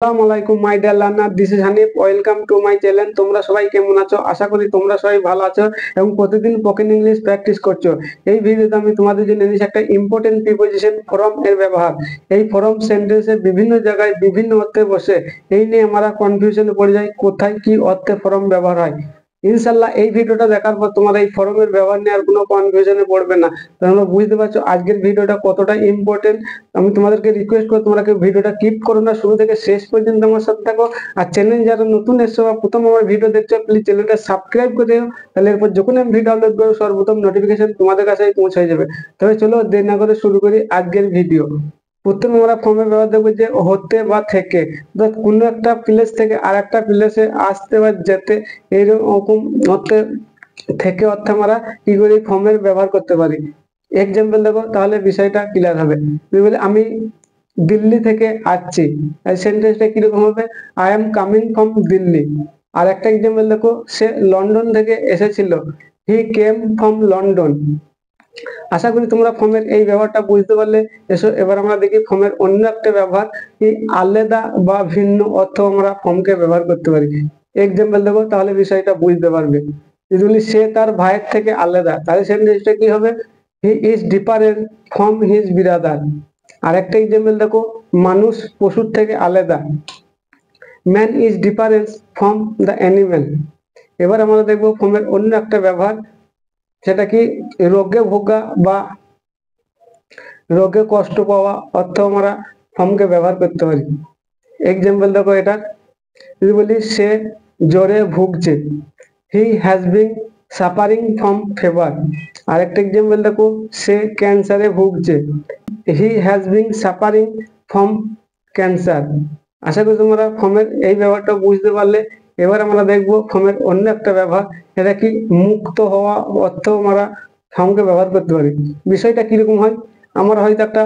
আসসালামু আলাইকুম my dear learner, this is Hanif. Welcome to my channel. তোমরা সবাই কেমন আছো? আশা করি তোমরা সবাই ভালো আছো এবং প্রতিদিন স্পোকেন ইংলিশ প্র্যাকটিস করছো। এই ভিডিওতে আমি তোমাদের জন্য এনেছি একটা ইম্পর্টেন্ট প্রিপোজিশন ফরম এর ব্যবহার। এই ফরম সেন্টেন্সে বিভিন্ন জায়গায় বিভিন্ন অর্থে বসে, এই নিয়ে আমরা কনফিউশনে পড়ে যাই কোথায় কি অর্থে ফরম ব্যবহার হয়। ইনশাল্লাহ এই ভিডিওটা দেখার পর তোমার এই ফরমের ব্যবহার নিয়ে আর কোনো কনফিউশনে পড়বে না। তোমরা বুঝতে পারছো আজকের ভিডিওটা কতটা ইম্পর্টেন্ট। আমি তোমাদেরকে রিকোয়েস্ট করবো তোমরা কেউ ভিডিওটা কিপ করো না, শুরু থেকে শেষ পর্যন্ত আমার সাথে থাকো। আর চ্যানেল যারা নতুন এসছো বা প্রথম আমার ভিডিও দেখছো, প্লিজ চ্যানেলটা সাবস্ক্রাইব করে দিও। তাহলে এরপর যখন আমি ভিডিও আপলোড করবো সর্বপ্রথম নোটিফিকেশন তোমাদের কাছে পৌঁছে যাবে। তবে চলো দেরি না করে শুরু করি আজকের ভিডিও। প্রথমে আমরা ফর্মের ব্যবহার দেখবো যে হতে বা থেকে, অর্থাৎ কোনো একটা প্লেস থেকে আর একটা প্লেসে আসতে বা যেতে, এইরকম অর্থে থেকে অর্থে আমরা কি করে ফর্মের ব্যবহার করতে পারি। এক্সাম্পল দেখো, তাহলে বিষয়টা ক্লিয়ার হবে। তুমি বলে আমি দিল্লি থেকে আসছি, সেন্টেন্সটা কিরকম হবে? I am coming from Delhi. আর একটা এক্সাম্পল দেখো, সে লন্ডন থেকে এসেছিল, হি কেম ফ্রম লন্ডন। আশা করি তোমরা ফর্মের এই ব্যবহারটা বুঝতে পারলে। এসো এবার আমরা দেখি ফর্মের অন্য একটা ব্যবহার, এই আলাদা বা ভিন্ন অর্থ আমরা ফর্মকে ব্যবহার করতে পারি। এক্সাম্পল দেখো, তাহলে বিষয়টা বুঝতে পারবে। যদি বলি সে তার ভাইয়ের থেকে আলাদা, তাহলে সেন্টেন্সটা কি হবে? He is different from his brother. আর একটা এক্সাম্পল দেখো, মানুষ পশুর থেকে আলাদা, man is different from the animal. এবার আমরা দেখবো ফর্মের অন্য একটা ব্যবহার, সেটা কি রোগে ভোগা বা রোগে কষ্ট পাওয়া অর্থ আমরা ফর্মকে ব্যবহার করতে পারি। এক্সাম্পল দেখো, এটা যদি বলি সে জ্বরে ভুগছে, he has been suffering from fever. আরেকটা এক্সাম্পল দেখো, সে ক্যান্সারে ভুগছে, he has been suffering from cancer. আশা করি তোমরা ফর্মের এই ব্যবহারটা বুঝতে পারলে। এবার আমরা দেখবো ফর্মের অন্য একটা ব্যবহার, এটা কি মুক্ত হওয়া অর্থ আমরা ফর্মকে ব্যবহার করতে পারি। বিষয়টা কিরকম হয়? আমরা হয়তো একটা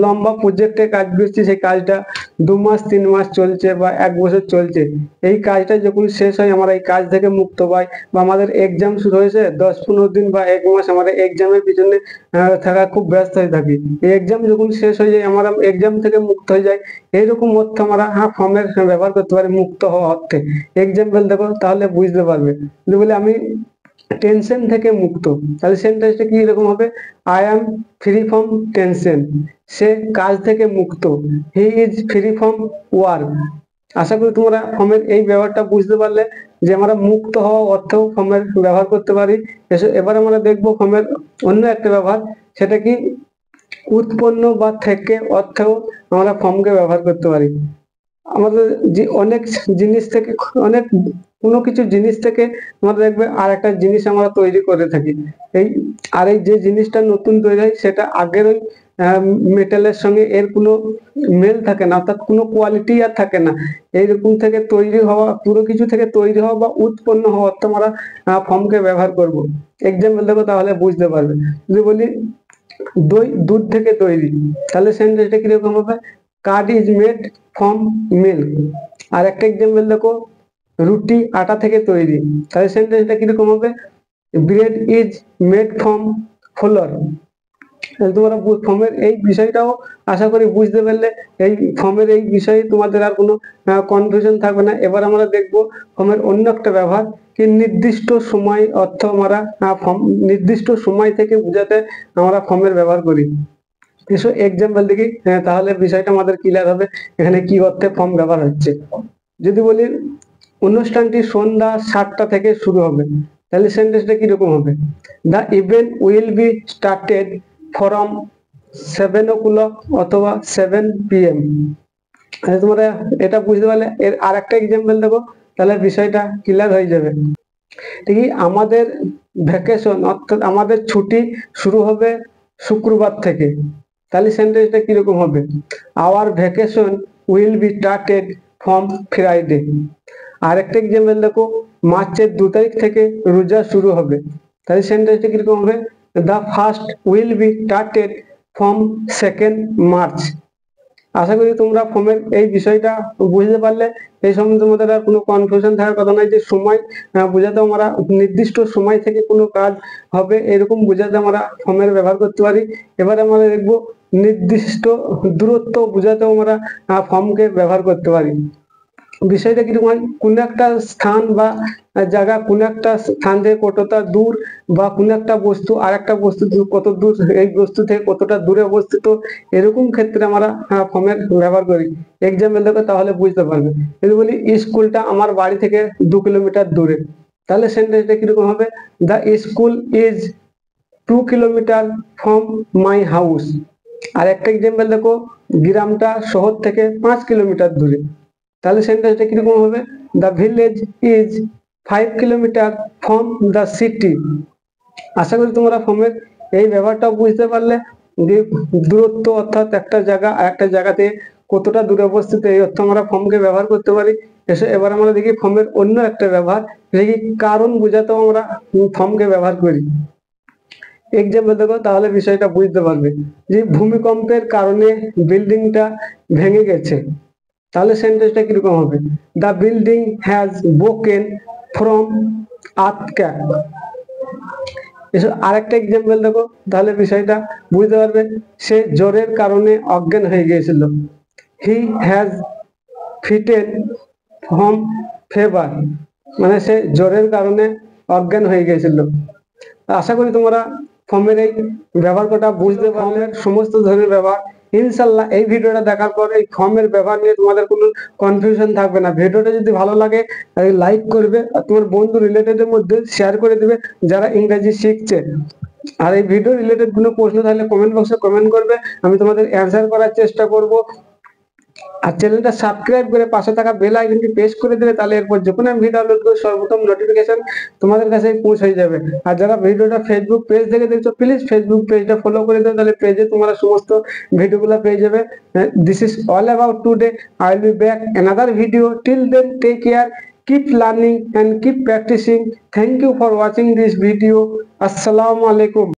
লম্বা প্রজেক্টে কাজ করছি, সেই কাজটা 2 মাস 3 মাস চলছে বা 1 বছর চলছে। এই কাজটা যখন শেষ হয় আমরা এই কাজ থেকে মুক্ত পাই, বা আমাদের এক্সাম শুরু হয়েছে 10-15 দিন বা 1 মাস আমাদের এক্সামের পিছনে থাকা খুব ব্যস্ত হয়ে থাকি। এই এক্সাম যখন শেষ হয়ে যায় আমরা এক্সাম থেকে মুক্ত হয়ে যাই, এইরকম অর্থ আমরা ফর্মের ব্যবহার করতে পারি মুক্ত হওয়া অর্থে। এক্সাম্পল দেখো, তাহলে বুঝতে পারবে। যদি বলি আমি টেনশন থেকে মুক্ত, তাহলে সেন্টেন্সটা কি এরকম হবে? I am free from tension. সে কাজ থেকে মুক্ত, he is free from work. আশা করি তোমরা ফর্মের এই ব্যবহারটা বুঝতে পারলে, যে আমরা মুক্ত হওয়া অর্থেও ফর্মের ব্যবহার করতে পারি। এবার আমরা দেখবো ফর্মের অন্য একটা ব্যবহার, সেটা কি উৎপন্ন বা থেকে অর্থেও আমরা ফর্মকে ব্যবহার করতে পারি। আমাদের যে অনেক জিনিস থেকে, অনেক কোনো কিছু জিনিস থেকে আমরা দেখবে আর একটা জিনিস আমরা তৈরি করে থাকি। এই আর এই যে জিনিসটা নতুন তৈরি হয় সেটা আগের ওই মেটেলের সঙ্গে এর কোনো মেল থাকে না, অর্থাৎ কোনো কোয়ালিটি আর থাকে না। এইরকম থেকে তৈরি হওয়া, পুরো কিছু থেকে তৈরি হওয়া বা উৎপন্ন হওয়া অর্থ আমরা ফর্মকে ব্যবহার করব। এক্সাম্পল দেখো, তাহলে বুঝতে পারবে। যদি বলি দই দুধ থেকে তৈরি, তাহলে সেন্টেন্সটা কিরকম হবে? Curd is made from milk. আর একটা এক্সাম্পল দেখো, রুটি আটা থেকে তৈরি, তাহলে সেন্টেন্সটা কিরকম হবে? Bread is made from floor. তোমরা ফর্মের এই বিষয়টাও আশা করি বুঝতে পারলে। এই ফর্মের এই বিষয়ে তোমাদের আর কোনো কনফিউশন থাকবে না। এবার আমরা দেখব ফর্মের অন্য একটা ব্যবহার, কি নির্দিষ্ট সময় অর্থ আমরা নির্দিষ্ট সময় থেকে বোঝাতে আমরা ফর্মের ব্যবহার করি। কিছু এক্সাম্পল দেখি, তাহলে বিষয়টা আমাদের ক্লিয়ার হবে এখানে কি অর্থে ফর্ম ব্যবহার হচ্ছে। যদি বলি অনুষ্ঠানটি সন্ধ্যা 7টা থেকে শুরু হবে, তাহলে সেন্টেন্সটা কিরকম হবে? The event will be started from 7 o'clock অথবা 7 PM। তোমরা এটা বুঝতে পারলে। এর আর একটা এক্সাম্পল দেখো, তাহলে বিষয়টা ক্লিয়ার হয়ে যাবে। দেখি আমাদের ভ্যাকেশন অর্থাৎ আমাদের ছুটি শুরু হবে শুক্রবার থেকে, তাহলে সেন্টেন্সটা কিরকম হবে? Our vacation will be started from Friday. আর একটা এক্সাম্পল দেখো, মার্চের 2 তারিখ থেকে রোজা শুরু হবে, তাহলে সেন্টেন্সটা কিরকম হবে? The first will be started from 2nd March। আশা করি তোমরা ফর্মের এই বিষয়টা বুঝতে পারলে। এই সম্বন্ধে তোমাদের আর কোনো কনফিউশন থাকার কথা নয় যে সময় বোঝাতে আমরা নির্দিষ্ট সময় থেকে কোনো কাজ হবে এরকম বোঝাতে আমরা ফর্মের ব্যবহার করতে পারি। এবারে আমরা দেখবো নির্দিষ্ট দূরত্ব বোঝাতেও আমরা ফর্মকে ব্যবহার করতে পারি। বিষয়টা কিরকম হয়, কোন একটা স্থান বা জায়গা, কোন একটা স্থান থেকে কতটা দূর, বা কোন একটা বস্তু আর একটা বস্তু কত দূর, এই বস্তু থেকে কতটা দূরে অবস্থিত, এরকম ক্ষেত্রে আমরা ফর্মের ব্যবহার করি। এক্সাম্পল দেখো তাহলে বুঝতে পারবে। যদি বলি স্কুলটা আমার বাড়ি থেকে 2 কিলোমিটার দূরে, তাহলে সেন্টেন্সটা কিরকম হবে, the school is 2 kilometre from my house. আর একটা এক্সাম্পল দেখো, গ্রামটা শহর থেকে 5 কিলোমিটার দূরে, তাহলে সেন্টেন্সটা কিরকম হবে, the village is 5 kilometre from the city. আশা করি তোমরা ফর্মের এই ব্যবহারটা বুঝতে পারলে, যে দূরত্ব অর্থাৎ একটা জায়গা আর একটা জায়গাতে কতটা দূরে অবস্থিত, এই অর্থ আমরা ফর্মকে ব্যবহার করতে পারি। এবার আমরা দেখি ফর্মের অন্য একটা ব্যবহার, দেখি কারণ বোঝাতেও আমরা ফর্মকে ব্যবহার করি। এক্সাম্পল দেখো তাহলে বিষয়টা বুঝতে পারবে, যে ভূমিকম্পের কারণে বিল্ডিংটা ভেঙে গেছে, তাহলে সেন্টেন্সটা কিরকম হবে, the building has broken from earthquake. আরেকটা এক্সাম্পল দেখো তাহলে বিষয়টা বুঝতে পারবে, সে জ্বরের কারণে অজ্ঞান হয়ে গিয়েছিল, হি হ্যাজ ফিটেন ফ্রম ফেভার, মানে সে জ্বরের কারণে অজ্ঞান হয়ে গিয়েছিল। আশা করি তোমরা ফর্মের এই ব্যবহারটা বুঝতে পারলে। সমস্ত ধরনের ব্যবহার ইনশাল্লাহ এই ভিডিওটা দেখার পর এই ফর্মের ব্যবহার নিয়ে তোমাদের কোনো কনফিউশন থাকবে না। ভিডিওটা যদি ভালো লাগে লাইক করবে, আর তোমার বন্ধু রিলেটেডের মধ্যে শেয়ার করে দিবে যারা ইংরেজি শিখছে। আর এই ভিডিও রিলেটেড কোনো প্রশ্ন থাকলে কমেন্ট বক্সে কমেন্ট করবে, আমি তোমাদের অ্যান্সার করার চেষ্টা করব। আর চ্যানেলটা সাবস্ক্রাইব করে পাশে থাকা বেল আইকনটি প্রেস করে দিলে, তাহলে এরপর যখন আমি ভিডিও আপলোড করব সর্বপ্রথম নোটিফিকেশন তোমাদের কাছে পৌঁছে যাবে। আর যারা ভিডিওটা ফেসবুক পেজ থেকে দেখছো, প্লিজ ফেসবুক পেজটা ফলো করে দাও, তাহলে পেজে তোমরা সমস্ত ভিডিওগুলো পেয়ে যাবে। This is all about today, I will be back another video. Till then take care, keep learning and keep practicing. Thank you for watching this video. Assalamu alaikum.